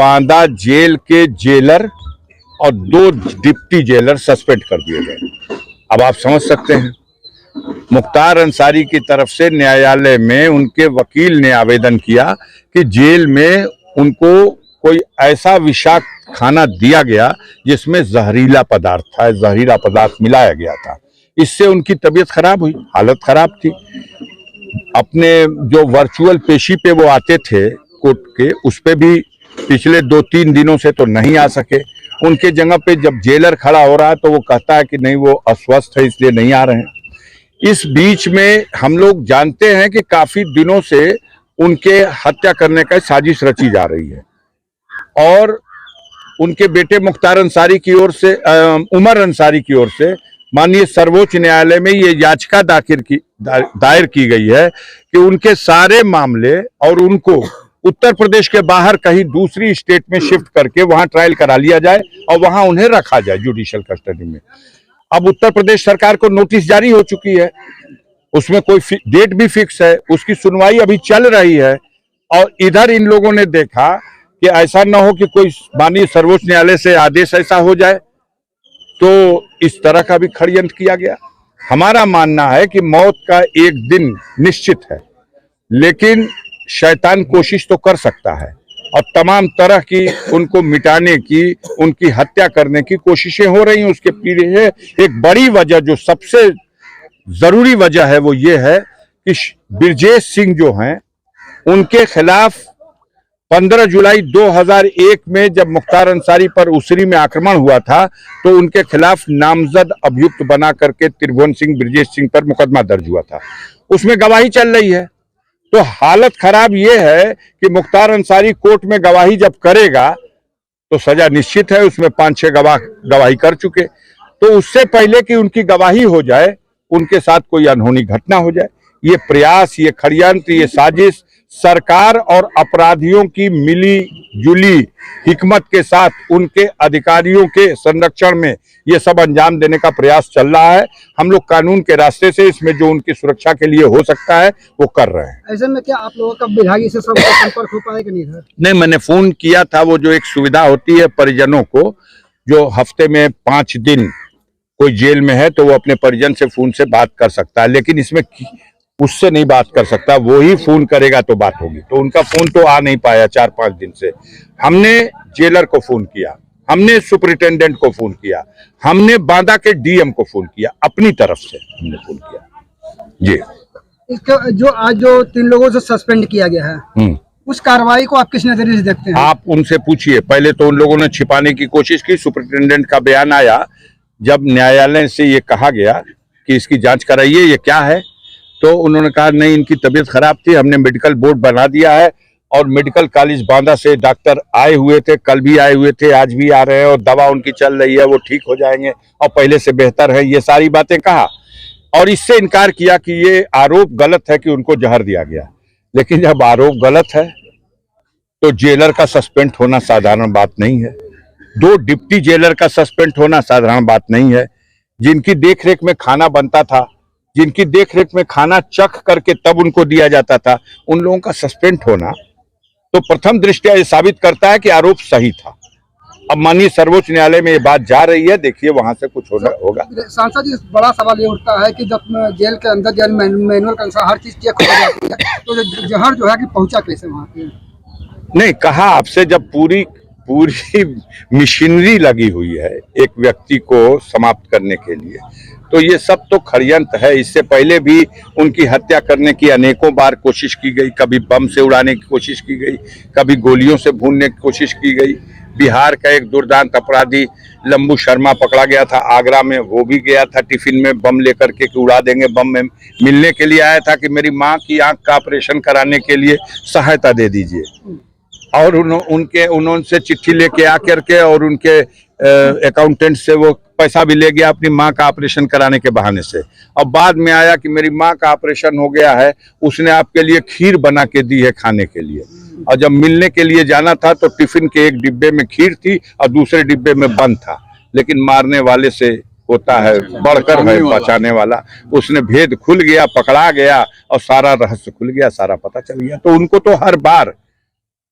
Banda jail के jailer और 2 deputy jailer suspend कर दिए गए। अब आप समझ सकते हैं, मुख्तार अंसारी की तरफ से न्यायालय में उनके वकील ने आवेदन किया कि जेल में उनको कोई ऐसा विषाक्त खाना दिया गया जिसमें जहरीला पदार्थ था, जहरीला पदार्थ मिलाया गया था। इससे उनकी तबीयत खराब हुई, हालत खराब थी। अपने जो वर्चुअल पेशी पे वो आते थे कोर्ट के, उस पे भी पिछले 2-3 दिनों से तो नहीं आ सके। उनके जगह पे जब जेलर खड़ा हो रहा है तो वो कहता है कि नहीं, वो अस्वस्थ है इसलिए नहीं आ रहे हैं। इस बीच में हम लोग जानते हैं कि काफी दिनों से उनके हत्या करने का साजिश रची जा रही है और उनके बेटे मुख्तार अंसारी की ओर से, उमर अंसारी की ओर से माननीय सर्वोच्च न्यायालय में ये याचिका दायर की गई है कि उनके सारे मामले और उनको उत्तर प्रदेश के बाहर कहीं दूसरी स्टेट में शिफ्ट करके वहां ट्रायल करा लिया जाए और वहां उन्हें रखा जाए जुडिशियल कस्टडी में। अब उत्तर प्रदेश सरकार को नोटिस जारी हो चुकी है, उसमें कोई डेट भी फिक्स है, उसकी सुनवाई अभी चल रही है। और इधर इन लोगों ने देखा कि ऐसा ना हो कि कोई माननीय सर्वोच्च न्यायालय से आदेश ऐसा हो जाए, तो इस तरह का भी षड्यंत्र किया गया। हमारा मानना है कि मौत का एक दिन निश्चित है, लेकिन शैतान कोशिश तो कर सकता है और तमाम तरह की उनको मिटाने की, उनकी हत्या करने की कोशिशें हो रही हैं। उसके पीछे एक बड़ी वजह, जो सबसे जरूरी वजह है, वो ये है कि ब्रजेश सिंह जो हैं, उनके खिलाफ 15 जुलाई 2001 में जब मुख्तार अंसारी पर उसरी में आक्रमण हुआ था तो उनके खिलाफ नामजद अभियुक्त बना करके त्रिभुवन सिंह, ब्रजेश सिंह पर मुकदमा दर्ज हुआ था। उसमें गवाही चल रही है। तो हालत खराब यह है कि मुख्तार अंसारी कोर्ट में गवाही जब करेगा तो सजा निश्चित है। उसमें 5-6 गवाह गवाही कर चुके, तो उससे पहले कि उनकी गवाही हो जाए, उनके साथ कोई अनहोनी घटना हो जाए, ये प्रयास, ये षड्यंत्र, ये साजिश सरकार और अपराधियों की मिली जुली हिकमत के साथ उनके अधिकारियों के संरक्षण में ये सब अंजाम देने का प्रयास चल रहा है। हम लोग कानून के रास्ते से इसमें जो उनकी सुरक्षा के लिए हो सकता है वो कर रहे हैं। ऐसे में क्या आप लोगों का विभागीय से संपर्क हो पाएगा नहीं सर? नहीं, मैंने फोन किया था। वो जो एक सुविधा होती है परिजनों को, जो हफ्ते में 5 दिन कोई जेल में है तो वो अपने परिजन से फोन से बात कर सकता है, लेकिन इसमें उससे नहीं बात कर सकता, वो ही फोन करेगा तो बात होगी। तो उनका फोन तो आ नहीं पाया 4-5 दिन से। हमने जेलर को फोन किया, हमने सुपरिटेंडेंट को फोन किया, हमने बांदा के डीएम को फोन किया, अपनी तरफ से हमने फोन किया जी। इसका जो आज जो 3 लोगों से सस्पेंड किया गया है, उस कार्रवाई को आप किस नजरिए से देखते हैं? आप उनसे पूछिए। पहले तो उन लोगों ने छिपाने की कोशिश की। सुपरिटेंडेंट का बयान आया जब न्यायालय से ये कहा गया कि इसकी जांच कराइए, ये क्या है, तो उन्होंने कहा नहीं, इनकी तबीयत खराब थी, हमने मेडिकल बोर्ड बना दिया है और मेडिकल कॉलेज बांदा से डॉक्टर आए हुए थे, कल भी आए हुए थे, आज भी आ रहे हैं और दवा उनकी चल रही है, वो ठीक हो जाएंगे और पहले से बेहतर है। ये सारी बातें कहा और इससे इनकार किया कि ये आरोप गलत है कि उनको जहर दिया गया। लेकिन जब आरोप गलत है तो जेलर का सस्पेंड होना साधारण बात नहीं है, 2 डिप्टी जेलर का सस्पेंड होना साधारण बात नहीं है। जिनकी देखरेख में खाना बनता था, जिनकी देखरेख में खाना चख करके तब उनको दिया जाता था, उन लोगों का सस्पेंड होना तो प्रथम दृष्टया ये साबित करता है कि आरोप सही था। अब माननीय सर्वोच्च न्यायालय में ये बात जा रही है, देखिए वहां से कुछ होगा। सांसद जी, बड़ा सवाल ये उठता है कि जब जेल के अंदर जेल मैनुअल के अनुसार हर चीज चेक हो जाती है, तो जहर जो है कि पहुंचा कैसे वहां पे? नहीं, कहा आपसे, जब पूरी मशीनरी लगी हुई है एक व्यक्ति को समाप्त करने के लिए, तो ये सब तो षड्यंत्र है। इससे पहले भी उनकी हत्या करने की अनेकों बार कोशिश की गई, कभी बम से उड़ाने की कोशिश की गई, कभी गोलियों से भूनने की कोशिश की गई। बिहार का एक दुर्दांत अपराधी लंबू शर्मा पकड़ा गया था आगरा में, वो भी गया था टिफिन में बम लेकर के कि उड़ा देंगे बम। में मिलने के लिए आया था कि मेरी माँ की आंख का ऑपरेशन कराने के लिए सहायता दे दीजिए, और उन्होंने चिट्ठी लेके आकर के और उनके अकाउंटेंट से वो पैसा भी ले गया अपनी माँ का ऑपरेशन कराने के बहाने से। और बाद में आया कि मेरी माँ का ऑपरेशन हो गया है, उसने आपके लिए खीर बना के दी है खाने के लिए। और जब मिलने के लिए जाना था तो टिफिन के एक डिब्बे में खीर थी और दूसरे डिब्बे में बंद था, लेकिन मारने वाले से होता है बढ़कर है बचाने वाला। उसने भेद खुल गया, पकड़ा गया और सारा रहस्य खुल गया, सारा पता चल गया। तो उनको तो हर बार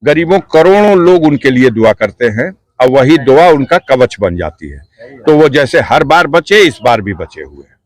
गरीबों करोड़ों लोग उनके लिए दुआ करते हैं और वही दुआ उनका कवच बन जाती है। तो वो जैसे हर बार बचे, इस बार भी बचे हुए हैं।